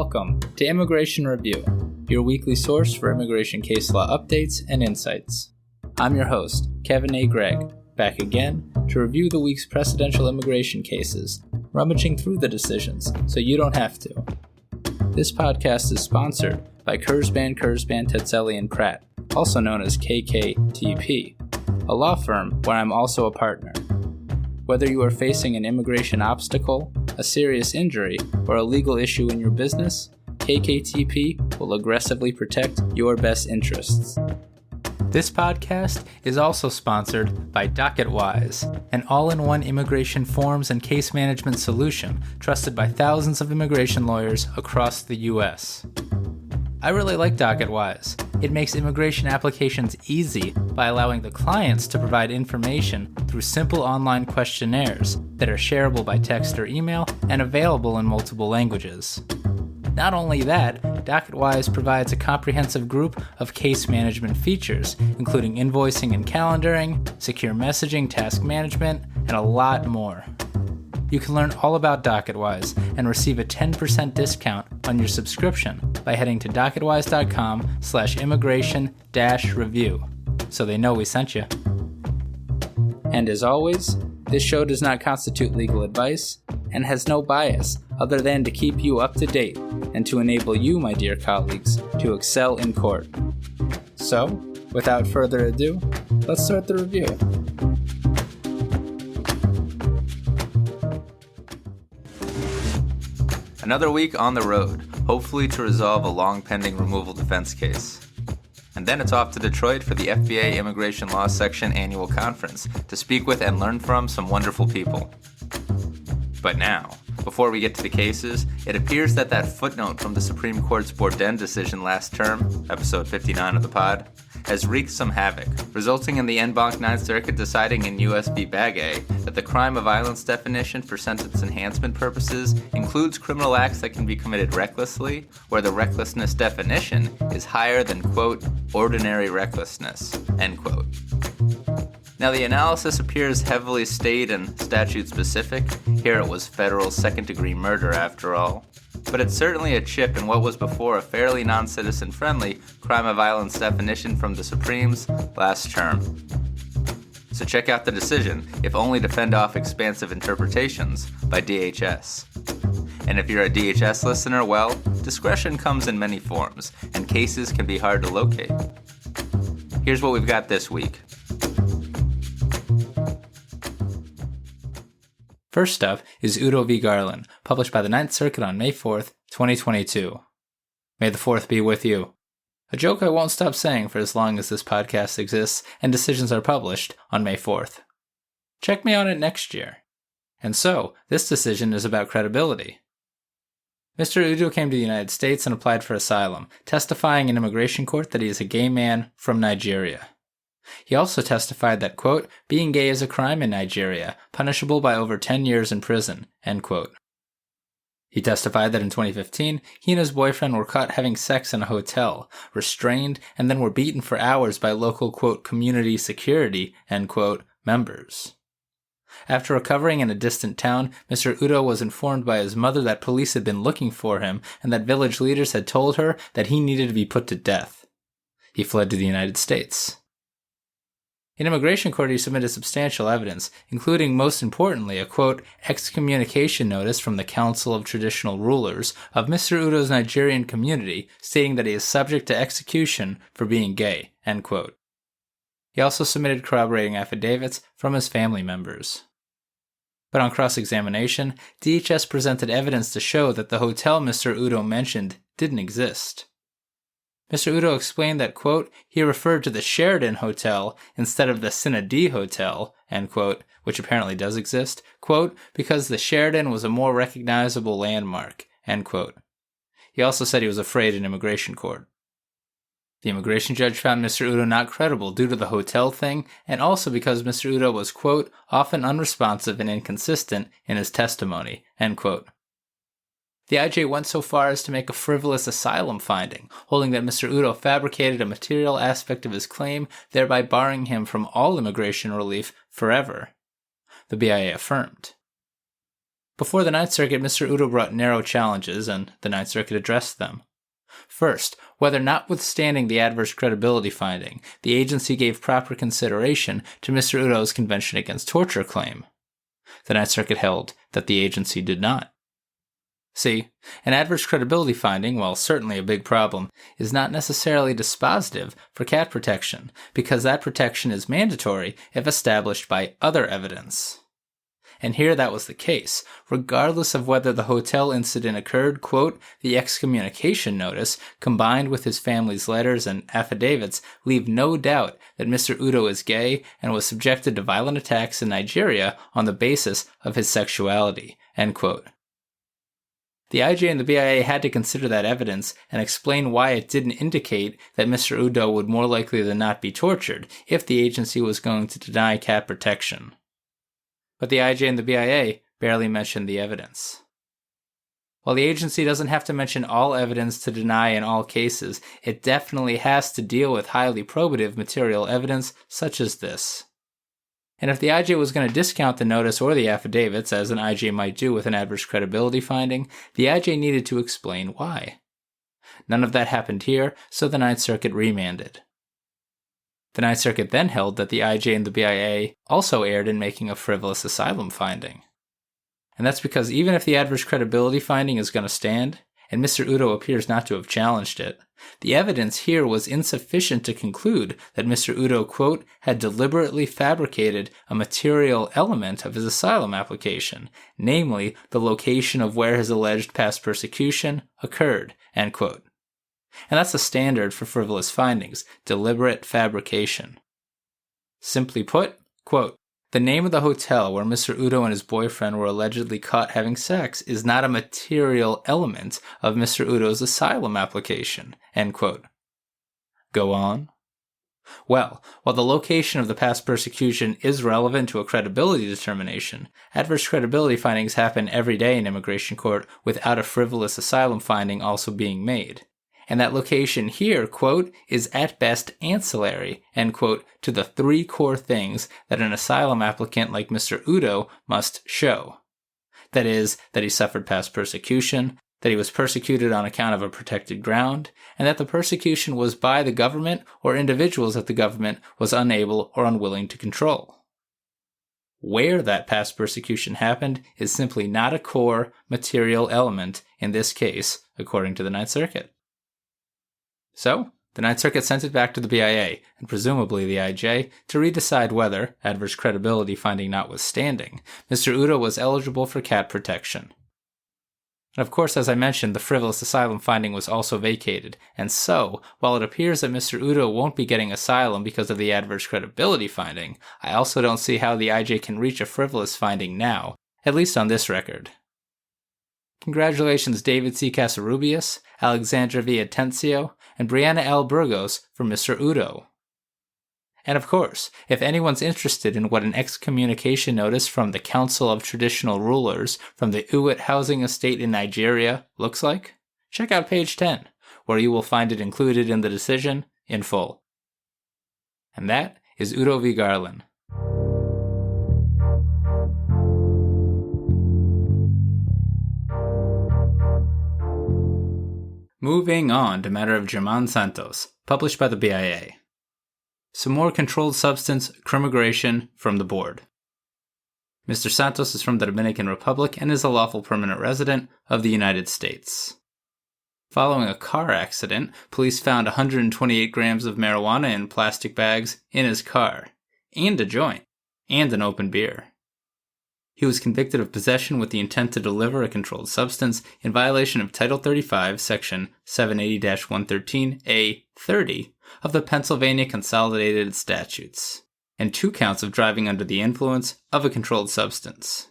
Welcome to Immigration Review, your weekly source for immigration case law updates and insights. I'm your host, Kevin A. Gregg, back again to review the week's precedential immigration cases, rummaging through the decisions so you don't have to. This podcast is sponsored by Kurzban, Tetzelli & Pratt, also known as KKTP, a law firm where I'm also a partner. Whether you are facing an immigration obstacle, a serious injury, or a legal issue in your business, KKTP will aggressively protect your best interests. This podcast is also sponsored by DocketWise, an all-in-one immigration forms and case management solution trusted by thousands of immigration lawyers across the U.S. I really like DocketWise. It makes immigration applications easy by allowing the clients to provide information through simple online questionnaires that are shareable by text or email and available in multiple languages. Not only that, DocketWise provides a comprehensive group of case management features, including invoicing and calendaring, secure messaging, task management, and a lot more. You can learn all about DocketWise and receive a 10% discount on your subscription by heading to docketwise.com/immigration-review, so they know we sent you. And as always, this show does not constitute legal advice and has no bias other than to keep you up to date and to enable you, my dear colleagues, to excel in court. So, without further ado, let's start the review. Another week on the road, hopefully to resolve a long-pending removal defense case. And then it's off to Detroit for the FBA Immigration Law Section Annual Conference to speak with and learn from some wonderful people. But now, before we get to the cases, it appears that footnote from the Supreme Court's Borden decision last term, episode 59 of the pod, has wreaked some havoc, resulting in the en banc Ninth Circuit deciding in U.S. v. Begay that the crime of violence definition for sentence enhancement purposes includes criminal acts that can be committed recklessly, where the recklessness definition is higher than, quote, ordinary recklessness, end quote. Now, the analysis appears heavily state and statute-specific. Here it was federal second-degree murder, after all. But it's certainly a chip in what was before a fairly non-citizen-friendly crime of violence definition from the Supremes last term. So check out the decision, if only to fend off expansive interpretations, by DHS. And if you're a DHS listener, well, discretion comes in many forms, and cases can be hard to locate. Here's what we've got this week. First up is Udo v. Garland, published by the Ninth Circuit on May 4th, 2022. May the 4th be with you. A joke I won't stop saying for as long as this podcast exists and decisions are published on May 4th. Check me on it next year. And so, this decision is about credibility. Mr. Udo came to the United States and applied for asylum, testifying in immigration court that he is a gay man from Nigeria. He also testified that, quote, being gay is a crime in Nigeria, punishable by over 10 years in prison, end quote. He testified that in 2015, he and his boyfriend were caught having sex in a hotel, restrained, and then were beaten for hours by local, quote, community security, end quote, members. After recovering in a distant town, Mr. Udo was informed by his mother that police had been looking for him and that village leaders had told her that he needed to be put to death. He fled to the United States. In immigration court, he submitted substantial evidence, including, most importantly, a, quote, excommunication notice from the Council of Traditional Rulers of Mr. Udo's Nigerian community, stating that he is subject to execution for being gay, end quote. He also submitted corroborating affidavits from his family members. But on cross-examination, DHS presented evidence to show that the hotel Mr. Udo mentioned didn't exist. Mr. Udo explained that, quote, he referred to the Sheraton Hotel instead of the Cindy Hotel, end quote, which apparently does exist, quote, because the Sheraton was a more recognizable landmark, end quote. He also said he was afraid in immigration court. The immigration judge found Mr. Udo not credible due to the hotel thing, and also because Mr. Udo was, quote, often unresponsive and inconsistent in his testimony, end quote. The IJ went so far as to make a frivolous asylum finding, holding that Mr. Udo fabricated a material aspect of his claim, thereby barring him from all immigration relief forever. The BIA affirmed. Before the Ninth Circuit, Mr. Udo brought narrow challenges, and the Ninth Circuit addressed them. First, whether notwithstanding the adverse credibility finding, the agency gave proper consideration to Mr. Udo's Convention Against Torture claim. The Ninth Circuit held that the agency did not. See, an adverse credibility finding, while certainly a big problem, is not necessarily dispositive for cat protection, because that protection is mandatory if established by other evidence. And here that was the case. Regardless of whether the hotel incident occurred, quote, the excommunication notice, combined with his family's letters and affidavits, leave no doubt that Mr. Udo is gay and was subjected to violent attacks in Nigeria on the basis of his sexuality, end quote. The IJ and the BIA had to consider that evidence and explain why it didn't indicate that Mr. Udo would more likely than not be tortured if the agency was going to deny cat protection. But the IJ and the BIA barely mentioned the evidence. While the agency doesn't have to mention all evidence to deny in all cases, it definitely has to deal with highly probative material evidence such as this. And if the IJ was going to discount the notice or the affidavits, as an IJ might do with an adverse credibility finding, the IJ needed to explain why. None of that happened here, so the Ninth Circuit remanded. The Ninth Circuit then held that the IJ and the BIA also erred in making a frivolous asylum finding. And that's because even if the adverse credibility finding is going to stand, and Mr. Udo appears not to have challenged it, the evidence here was insufficient to conclude that Mr. Udo, quote, had deliberately fabricated a material element of his asylum application, namely the location of where his alleged past persecution occurred, end quote. And that's the standard for frivolous findings, deliberate fabrication. Simply put, quote, the name of the hotel where Mr. Udo and his boyfriend were allegedly caught having sex is not a material element of Mr. Udo's asylum application, end quote. Go on. Well, while the location of the past persecution is relevant to a credibility determination, adverse credibility findings happen every day in immigration court without a frivolous asylum finding also being made. And that location here, quote, is at best ancillary, end quote, to the three core things that an asylum applicant like Mr. Udo must show. That is, that he suffered past persecution, that he was persecuted on account of a protected ground, and that the persecution was by the government or individuals that the government was unable or unwilling to control. Where that past persecution happened is simply not a core material element in this case, according to the Ninth Circuit. So, the Ninth Circuit sent it back to the BIA, and presumably the IJ, to redecide whether, adverse credibility finding notwithstanding, Mr. Udo was eligible for cat protection. And of course, as I mentioned, the frivolous asylum finding was also vacated, and so, while it appears that Mr. Udo won't be getting asylum because of the adverse credibility finding, I also don't see how the IJ can reach a frivolous finding now, at least on this record. Congratulations David C. Casarubius, Alexandra V. Atencio, and Brianna L. Burgos for Mr. Udo. And of course, if anyone's interested in what an excommunication notice from the Council of Traditional Rulers from the Uwit housing estate in Nigeria looks like, check out page 10, where you will find it included in the decision in full. And that is Udo v. Garland. Moving on to matter of German Santos, published by the BIA. Some more controlled substance crimmigration from the board. Mr. Santos is from the Dominican Republic and is a lawful permanent resident of the United States. Following a car accident, police found 128 grams of marijuana in plastic bags in his car, and a joint, and an open beer. He was convicted of possession with the intent to deliver a controlled substance in violation of Title 35, Section 780-113A30 of the Pennsylvania Consolidated Statutes, and 2 counts of driving under the influence of a controlled substance.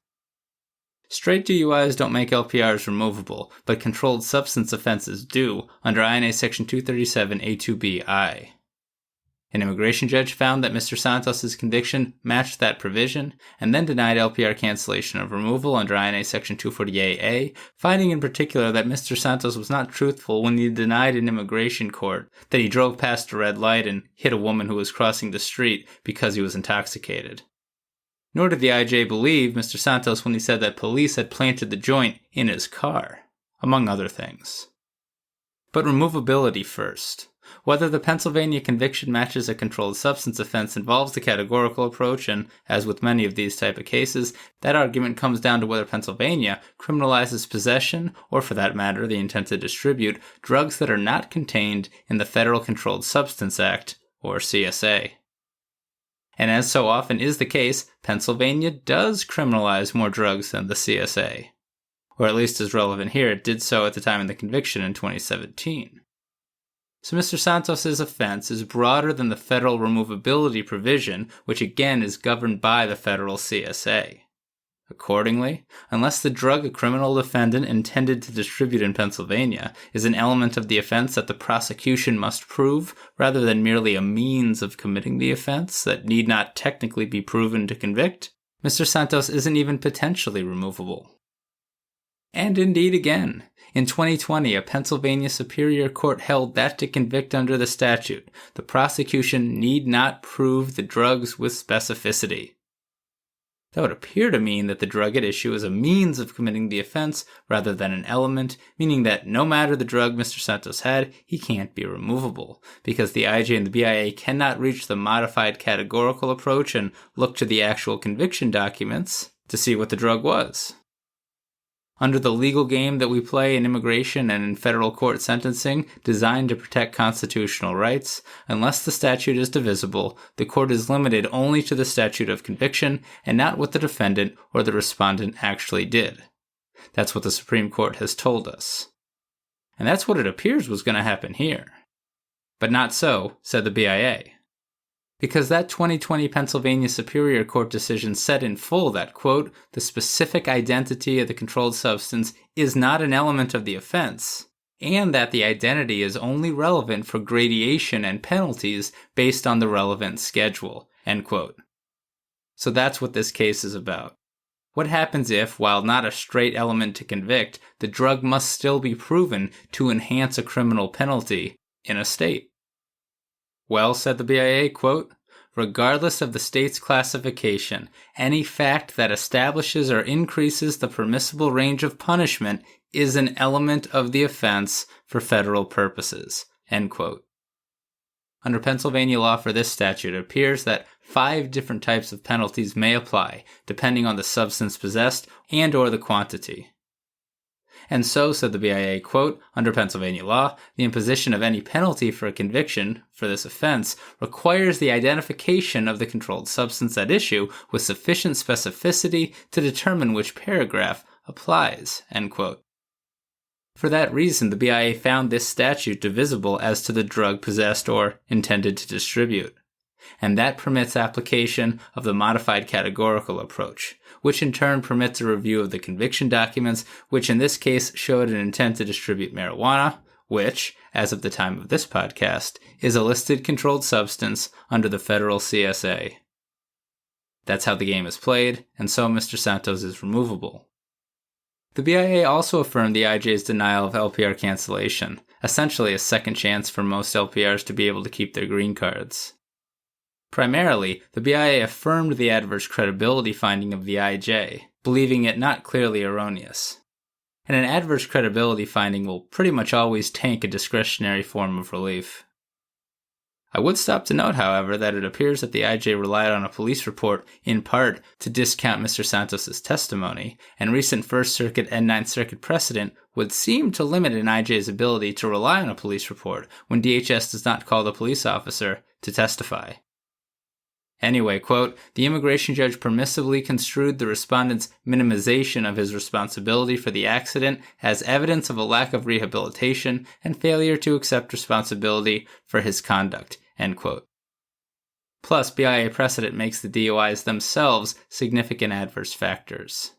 Straight DUIs don't make LPRs removable, but controlled substance offenses do under INA Section 237A2BI. An immigration judge found that Mr. Santos' conviction matched that provision, and then denied LPR cancellation of removal under INA Section 240AA, finding in particular that Mr. Santos was not truthful when he denied in immigration court that he drove past a red light and hit a woman who was crossing the street because he was intoxicated. Nor did the IJ believe Mr. Santos when he said that police had planted the joint in his car, among other things. But removability first. Whether the Pennsylvania conviction matches a controlled substance offense involves the categorical approach, and as with many of these type of cases, that argument comes down to whether Pennsylvania criminalizes possession, or for that matter, the intent to distribute, drugs that are not contained in the Federal Controlled Substance Act, or CSA. And as so often is the case, Pennsylvania does criminalize more drugs than the CSA. Or at least as relevant here, it did so at the time of the conviction in 2017. So Mr. Santos' offense is broader than the federal removability provision, which again is governed by the federal CSA. Accordingly, unless the drug a criminal defendant intended to distribute in Pennsylvania is an element of the offense that the prosecution must prove, rather than merely a means of committing the offense that need not technically be proven to convict, Mr. Santos isn't even potentially removable. And indeed again, in 2020, a Pennsylvania Superior Court held that to convict under the statute, the prosecution need not prove the drugs with specificity. That would appear to mean that the drug at issue is a means of committing the offense rather than an element, meaning that no matter the drug Mr. Santos had, he can't be removable, because the IJ and the BIA cannot reach the modified categorical approach and look to the actual conviction documents to see what the drug was. Under the legal game that we play in immigration and in federal court sentencing, designed to protect constitutional rights, unless the statute is divisible, the court is limited only to the statute of conviction and not what the defendant or the respondent actually did. That's what the Supreme Court has told us. And that's what it appears was going to happen here. But not so, said the BIA. Because that 2020 Pennsylvania Superior Court decision said in full that, quote, the specific identity of the controlled substance is not an element of the offense, and that the identity is only relevant for gradation and penalties based on the relevant schedule, end quote. So that's what this case is about. What happens if, while not a straight element to convict, the drug must still be proven to enhance a criminal penalty in a state? Well, said the BIA, quote, regardless of the state's classification, any fact that establishes or increases the permissible range of punishment is an element of the offense for federal purposes, end quote. Under Pennsylvania law for this statute, it appears that 5 different types of penalties may apply, depending on the substance possessed and or the quantity. And so, said the BIA, quote, under Pennsylvania law, the imposition of any penalty for a conviction for this offense requires the identification of the controlled substance at issue with sufficient specificity to determine which paragraph applies, end quote. For that reason, the BIA found this statute divisible as to the drug possessed or intended to distribute. And that permits application of the modified categorical approach, which in turn permits a review of the conviction documents, which in this case showed an intent to distribute marijuana, which, as of the time of this podcast, is a listed controlled substance under the federal CSA. That's how the game is played, and so Mr. Santos is removable. The BIA also affirmed the IJ's denial of LPR cancellation, essentially a second chance for most LPRs to be able to keep their green cards. Primarily, the BIA affirmed the adverse credibility finding of the IJ, believing it not clearly erroneous. And an adverse credibility finding will pretty much always tank a discretionary form of relief. I would stop to note, however, that it appears that the IJ relied on a police report in part to discount Mr. Santos' testimony, and recent First Circuit and Ninth Circuit precedent would seem to limit an IJ's ability to rely on a police report when DHS does not call the police officer to testify. Anyway, quote, the immigration judge permissively construed the respondent's minimization of his responsibility for the accident as evidence of a lack of rehabilitation and failure to accept responsibility for his conduct, end quote. Plus, BIA precedent makes the DUIs themselves significant adverse factors.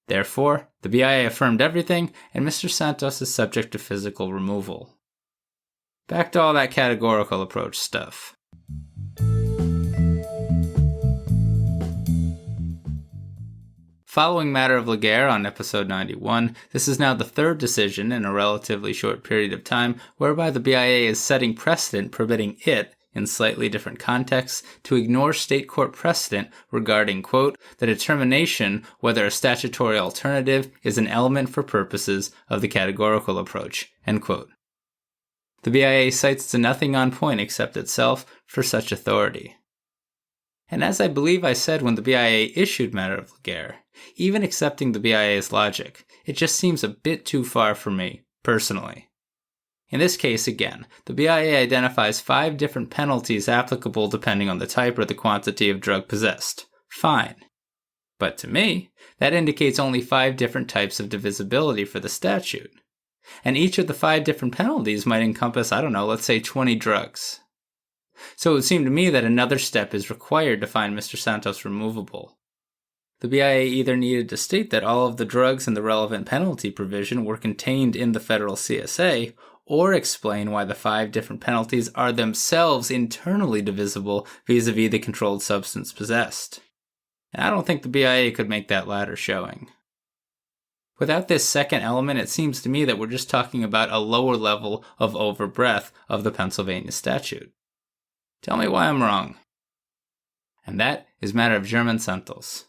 Therefore, the BIA affirmed everything, and Mr. Santos is subject to physical removal. Back to all that categorical approach stuff. Following matter of Laguerre on episode 91, this is now the third decision in a relatively short period of time whereby the BIA is setting precedent permitting it, in slightly different contexts to ignore state court precedent regarding, quote, the determination whether a statutory alternative is an element for purposes of the categorical approach, end quote. The BIA cites to nothing on point except itself for such authority. And as I believe I said when the BIA issued matter of Laguerre, even accepting the BIA's logic, it just seems a bit too far for me, personally. In this case, again, the BIA identifies 5 different penalties applicable depending on the type or the quantity of drug possessed. Fine. But to me, that indicates only 5 different types of divisibility for the statute. And each of the 5 different penalties might encompass, let's say 20 drugs. So it would seem to me that another step is required to find Mr. Santos removable. The BIA either needed to state that all of the drugs in the relevant penalty provision were contained in the federal CSA, or explain why the 5 different penalties are themselves internally divisible vis-a-vis the controlled substance possessed. And I don't think the BIA could make that latter showing. Without this second element, it seems to me that we're just talking about a lower level of overbreadth of the Pennsylvania statute. Tell me why I'm wrong. And that is matter of German Santos.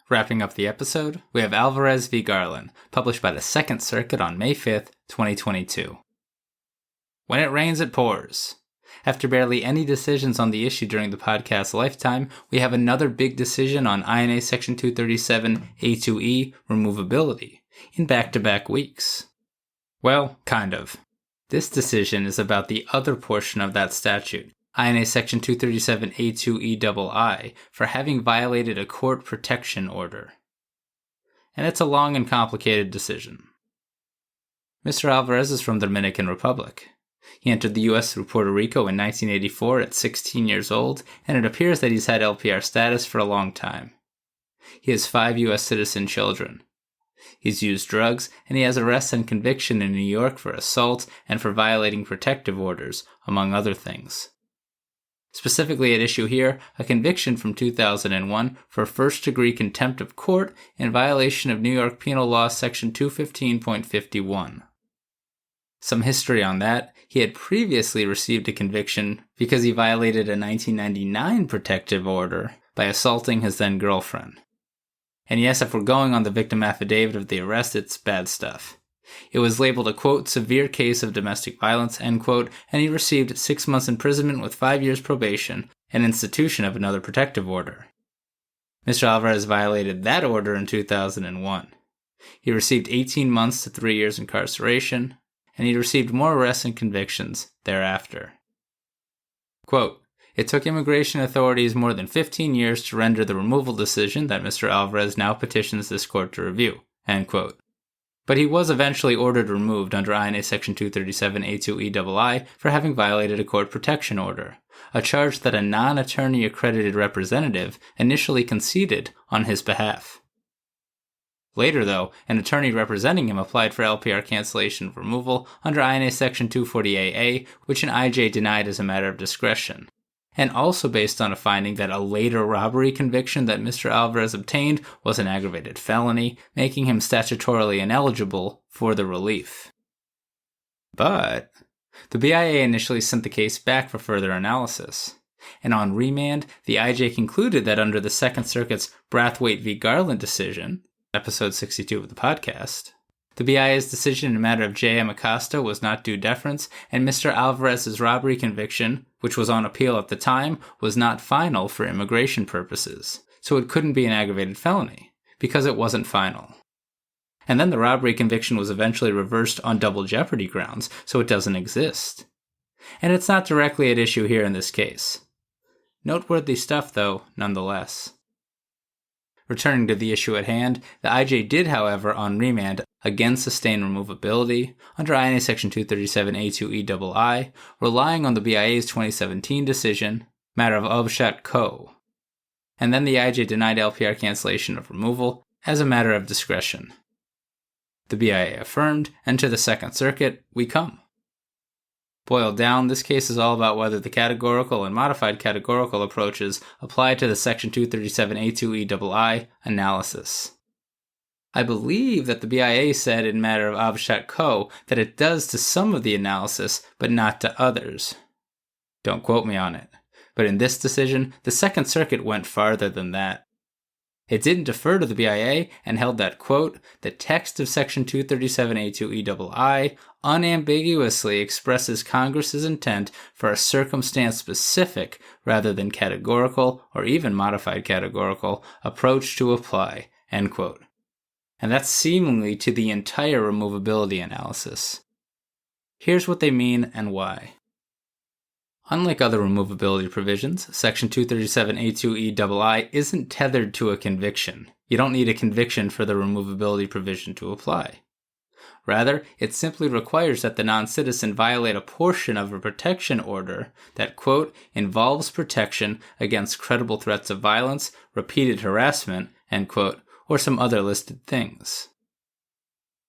Wrapping up the episode, we have Alvarez v. Garland, published by the Second Circuit on May 5th, 2022. When it rains, it pours. After barely any decisions on the issue during the podcast's lifetime, we have another big decision on INA Section 237 A2E removability in back-to-back weeks. Well, kind of. This decision is about the other portion of that statute, INA Section 237 A2EII, for having violated a court protection order. And it's a long and complicated decision. Mr. Alvarez is from the Dominican Republic. He entered the U.S. through Puerto Rico in 1984 at 16 years old, and it appears that he's had LPR status for a long time. He has 5 U.S. citizen children. He's used drugs, and he has arrest and conviction in New York for assault and for violating protective orders, among other things. Specifically at issue here, a conviction from 2001 for first-degree contempt of court in violation of New York Penal Law Section 215.51. Some history on that, he had previously received a conviction because he violated a 1999 protective order by assaulting his then-girlfriend. And yes, if we're going on the victim affidavit of the arrest, it's bad stuff. It was labeled a, quote, severe case of domestic violence, end quote, and he received 6 months imprisonment with 5 years probation and institution of another protective order. Mr. Alvarez violated that order in 2001. He received 18 months to 3 years incarceration, and he received more arrests and convictions thereafter. Quote, it took immigration authorities more than 15 years to render the removal decision that Mr. Alvarez now petitions this court to review, end quote. But he was eventually ordered removed under INA Section 237 A2EII for having violated a court protection order, a charge that a non-attorney accredited representative initially conceded on his behalf. Later, though, an attorney representing him applied for LPR cancellation of removal under INA Section 240AA, which an IJ denied as a matter of discretion, and also based on a finding that a later robbery conviction that Mr. Alvarez obtained was an aggravated felony, making him statutorily ineligible for the relief. But the BIA initially sent the case back for further analysis, and on remand, the IJ concluded that under the Second Circuit's Brathwaite v. Garland decision, episode 62 of the podcast, the BIA's decision in a matter of J.M. Acosta was not due deference, and Mr. Alvarez's robbery conviction, which was on appeal at the time, was not final for immigration purposes, so it couldn't be an aggravated felony, because it wasn't final. And then the robbery conviction was eventually reversed on double jeopardy grounds, so it doesn't exist. And it's not directly at issue here in this case. Noteworthy stuff, though, nonetheless. Returning to the issue at hand, the IJ did, however, on remand, again sustain removability under INA Section 237 A2EII, relying on the BIA's 2017 decision, matter of Obshat Co. And then the IJ denied LPR cancellation of removal as a matter of discretion. The BIA affirmed, and to the Second Circuit we come. Boiled down, this case is all about whether the categorical and modified categorical approaches apply to the Section 237 A2EII analysis. I believe that the BIA said in matter of Avshat Co. that it does to some of the analysis, but not to others. Don't quote me on it. But in this decision, the Second Circuit went farther than that. It didn't defer to the BIA and held that, quote, the text of Section 237A2EII unambiguously expresses Congress's intent for a circumstance-specific rather than categorical or even modified categorical approach to apply, end quote. And that's seemingly to the entire removability analysis. Here's what they mean and why. Unlike other removability provisions, Section 237A2EII isn't tethered to a conviction. You don't need a conviction for the removability provision to apply. Rather, it simply requires that the non-citizen violate a portion of a protection order that, quote, involves protection against credible threats of violence, repeated harassment, end quote, or some other listed things.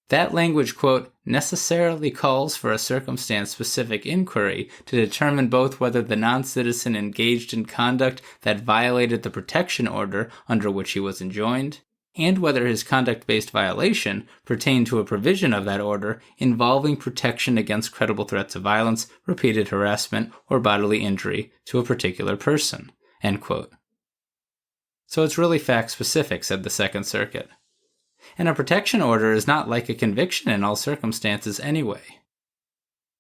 That language, quote, necessarily calls for a circumstance-specific inquiry to determine both whether the non-citizen engaged in conduct that violated the protection order under which he was enjoined, and whether his conduct-based violation pertained to a provision of that order involving protection against credible threats of violence, repeated harassment, or bodily injury to a particular person, end quote. So it's really fact-specific, said the Second Circuit. And a protection order is not like a conviction in all circumstances anyway.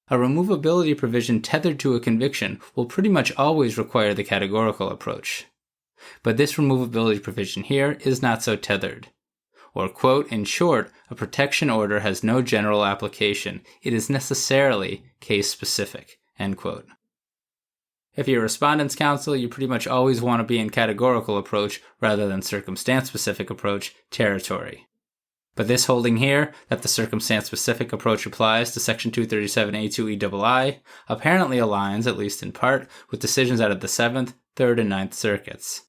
A removability provision tethered to a conviction will pretty much always require the categorical approach. But this removability provision here is not so tethered. Or, quote, in short, a protection order has no general application. It is necessarily case-specific, end quote. If you're respondent's counsel, you pretty much always want to be in categorical approach rather than circumstance-specific approach territory. But this holding here, that the circumstance-specific approach applies to Section 237A2EII, apparently aligns, at least in part, with decisions out of the 7th, 3rd, and 9th Circuits.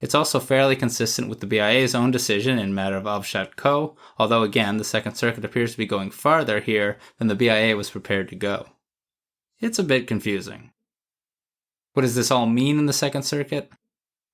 It's also fairly consistent with the BIA's own decision in matter of Avshat Co., although again, the Second Circuit appears to be going farther here than the BIA was prepared to go. It's a bit confusing. What does this all mean in the Second Circuit?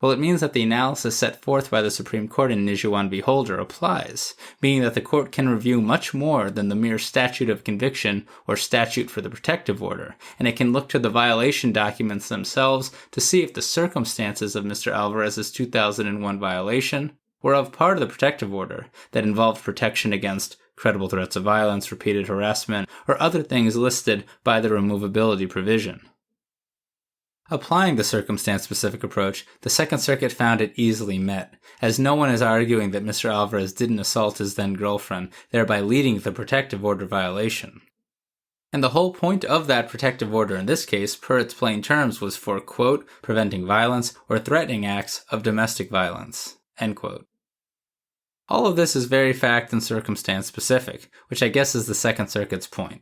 Well, it means that the analysis set forth by the Supreme Court in Nijuan v. Holder applies, meaning that the court can review much more than the mere statute of conviction or statute for the protective order, and it can look to the violation documents themselves to see if the circumstances of Mr. Alvarez's 2001 violation were of part of the protective order that involved protection against credible threats of violence, repeated harassment, or other things listed by the removability provision. Applying the circumstance-specific approach, the Second Circuit found it easily met, as no one is arguing that Mr. Alvarez didn't assault his then-girlfriend, thereby leading to the protective order violation. And the whole point of that protective order in this case, per its plain terms, was for, quote, preventing violence or threatening acts of domestic violence, end quote. All of this is very fact and circumstance-specific, which I guess is the Second Circuit's point.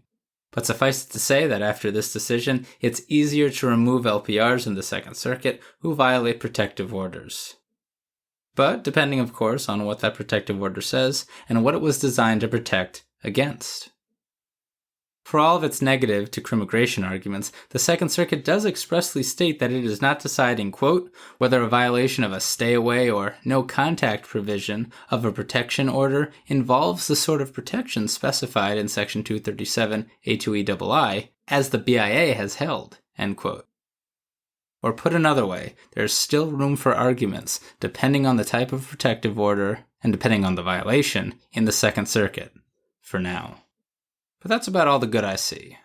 But suffice it to say that after this decision, it's easier to remove LPRs in the Second Circuit who violate protective orders. But depending, of course, on what that protective order says and what it was designed to protect against. For all of its negative to crimmigration arguments, the Second Circuit does expressly state that it is not deciding, quote, whether a violation of a stay-away or no-contact provision of a protection order involves the sort of protection specified in Section 237A2EII, as the BIA has held, end quote. Or put another way, there is still room for arguments, depending on the type of protective order and depending on the violation, in the Second Circuit, for now. But that's about all the good I see.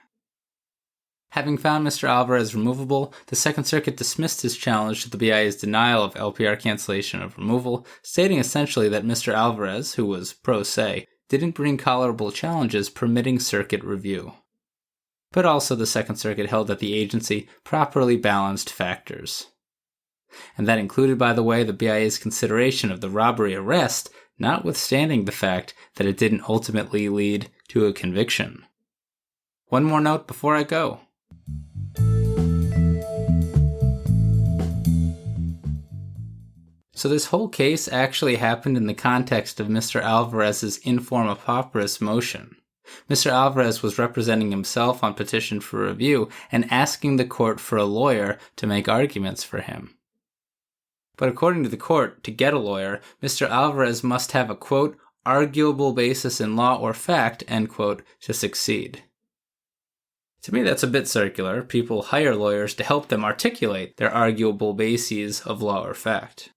Having found Mr. Alvarez removable, the Second Circuit dismissed his challenge to the BIA's denial of LPR cancellation of removal, stating essentially that Mr. Alvarez, who was pro se, didn't bring colorable challenges permitting circuit review. But also the Second Circuit held that the agency properly balanced factors. And that included, by the way, the BIA's consideration of the robbery arrest, notwithstanding the fact that it didn't ultimately lead to a conviction. One more note before I go. So this whole case actually happened in the context of Mr. Alvarez's in forma pauperis motion. Mr. Alvarez was representing himself on petition for review and asking the court for a lawyer to make arguments for him. But according to the court, to get a lawyer, Mr. Alvarez must have a, quote, arguable basis in law or fact, end quote, to succeed. To me, that's a bit circular. People hire lawyers to help them articulate their arguable bases of law or fact.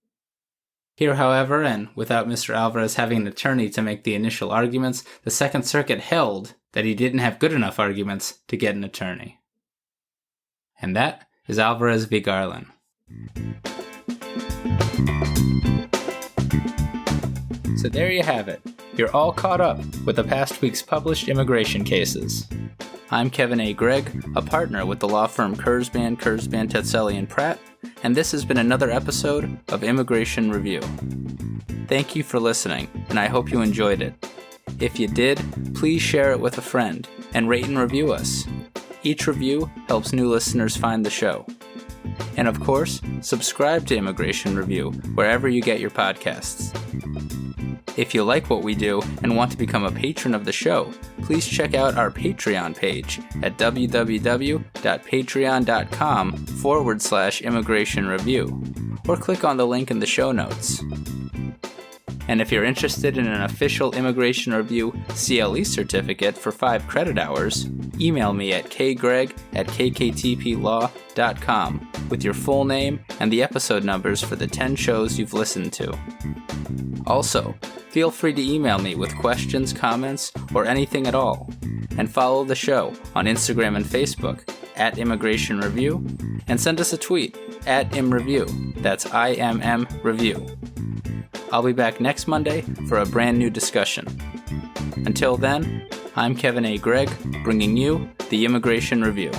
Here, however, and without Mr. Alvarez having an attorney to make the initial arguments, the Second Circuit held that he didn't have good enough arguments to get an attorney. And that is Alvarez v. Garland. So there you have it. You're all caught up with the past week's published immigration cases. I'm Kevin A. Gregg, a partner with the law firm Kurzban, Tetzeli & Pratt, and this has been another episode of Immigration Review. Thank you for listening, and I hope you enjoyed it. If you did, please share it with a friend, and rate and review us. Each review helps new listeners find the show. And of course, subscribe to Immigration Review wherever you get your podcasts. If you like what we do and want to become a patron of the show, please check out our Patreon page at www.patreon.com/Immigration Review, or click on the link in the show notes. And if you're interested in an official Immigration Review CLE certificate for 5 credit hours, email me at kgreg@kktplaw.com with your full name and the episode numbers for the 10 shows you've listened to. Also, feel free to email me with questions, comments, or anything at all. And follow the show on Instagram and Facebook at Immigration Review, and send us a tweet at ImReview. That's IMM Review. I'll be back next Monday for a brand new discussion. Until then, I'm Kevin A. Gregg, bringing you the Immigration Review.